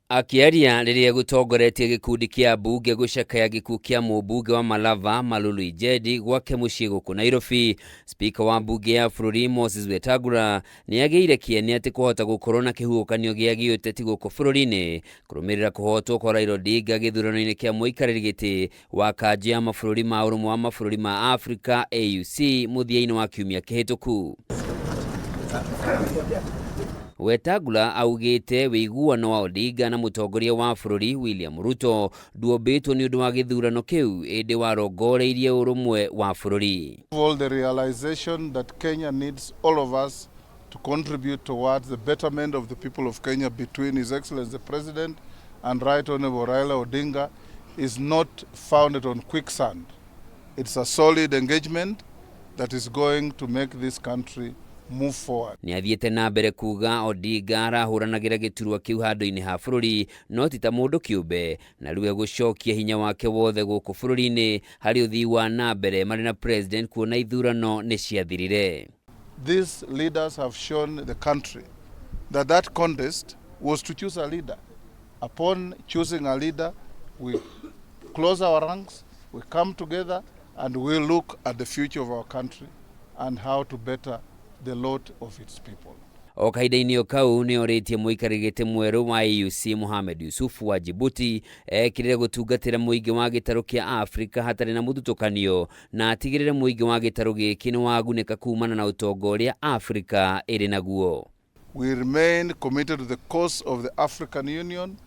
Akiaria riria gutongoretie gikundi kia bunge gucakaya gikuũ kia mũmbunge wa Malava Malulu Ijedi gwake muciĩ gũkũ Nairobi, Speaker wa bunge ya bũrũri Moses Wetangula nĩagĩire kĩene atĩ kũhota gũkorwo na kihuhukanio gĩa giuteti gũkũ bũrũri-inĩ kũrũmĩrĩra kũhotwo kwa Raila Odinga gĩthurano-inĩ kia mũikarĩri gĩtĩ wa kanjũ ya mabũrũri ma ũrũmwe wa mabũrũri ma Africa AUC mũthia-inĩ wa kiumia kĩhĩtũku. Wetangula augĩte wĩiguano wa Odinga na mũtongoria wa bũrũri William Ruto nduombĩtwo nĩ ũndũ wa gĩthurano kĩu ĩndĩ warongoreirie ũrũmwe wa bũrũri. All the realization that Kenya needs all of us to contribute towards the betterment of the people of Kenya between His Excellency the President and Right Honorable Raila Odinga is not founded on quicksand. It's a solid engagement that is going to make this country move forward. Nĩ athiĩte na mbere kuga Odinga arahũranagĩra gĩturwa kĩu handũ-inĩ ha bũrũri no ti ta mũndũ kĩũmbe na rĩu gũcokia hinya wake wothe gũkũ bũrũri-inĩ harĩ ũthii wa na mbere marĩ na president kuona ithurano nĩ ciathirire. These leaders have shown the country that that contest was to choose a leader. Upon choosing a leader, we close our ranks, we come together and we look at the future of our country and how to better the lot of its people. O kahinda-inĩ o kau nĩ orĩtie mũikarĩri gĩtĩ mwerũ wa AUC Mohamed Yusuf wa Djibouti ekĩrĩre gũtungatĩra mũingĩ wa gĩtarũ kĩa Afrika hatarĩ na mũthutũkanio na atigĩrĩre mũingĩ wa gĩtarũ gĩkĩ nĩ wagunĩka kumana na ũtongoria Afrika ĩrĩ naguo. We remain committed to the cause of the African Union.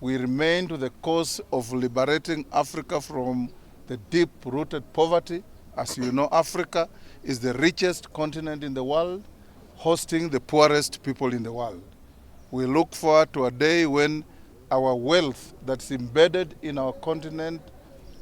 We remain to the cause of liberating Africa from the deep-rooted poverty. As you know, Africa is the richest continent in the world, hosting the poorest people in the world. We look forward to a day when our wealth that's embedded in our continent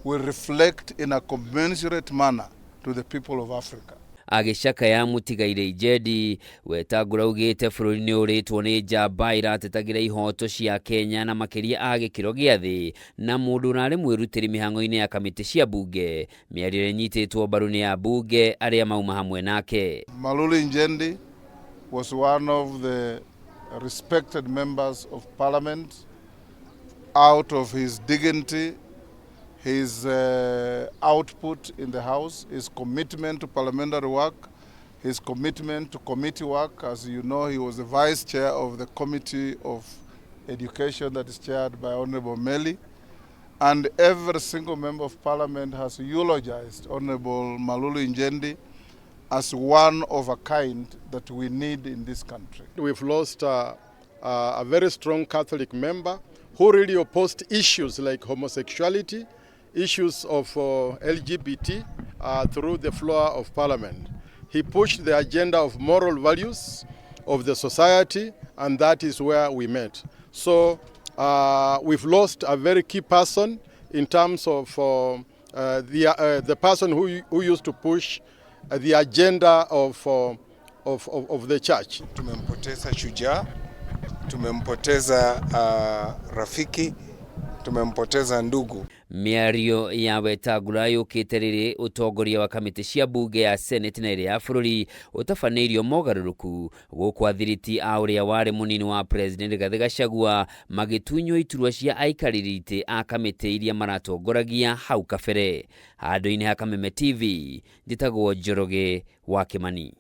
will reflect in a commensurate manner to the people of Africa. Agĩcakaya mũtigaire Ijedi, Wetangula augĩte bũrũri nĩ ũrĩtwo nĩ njamba iratetagĩra ihoto cia Kenya na makĩria a gĩkĩro gĩa thĩ na mũndũ ũrarĩ mwĩrutĩri mĩhang'o-inĩ ya kamĩtĩ cia bunge mĩario ĩnyitĩtwo mbaru nĩ ya bunge arĩa mauma hamwe nake. Malulu Ijedi was one of the respected members of parliament. Out of his dignity, his output in the House, his commitment to parliamentary work, his commitment to committee work. As you know, he was the vice chair of the Committee of Education that is chaired by Honorable Meli. And every single member of parliament has eulogized Honorable Malulu Ijedi as one of a kind that we need in this country. We've lost a very strong Catholic member who really opposed issues like homosexuality, issues of LGBT through the floor of parliament. He pushed the agenda of moral values of the society, and that is where we met. So we've lost a very key person in terms of the person who used to push the agenda of the church. Tumempoteza shujaa, tumempoteza rafiki, tumempoteza ndugu. Mĩario ya Wetangula yũkĩte rĩrĩ ũtongoria wa kamĩtĩ cia bunge ya Senate na ĩrĩa ya bũrũri ũtabanĩirio mogarũrũku gũkũ athiriti a ũrĩa warĩ mũnini wa president Rigathi Gachagua magĩtunywo iturwa cia aikarĩri itĩ a kamĩtĩ iria maratongoragia hau kabere. Handũ-inĩ ha Kameme TV njĩtagwo Njoroge wa Kĩmani.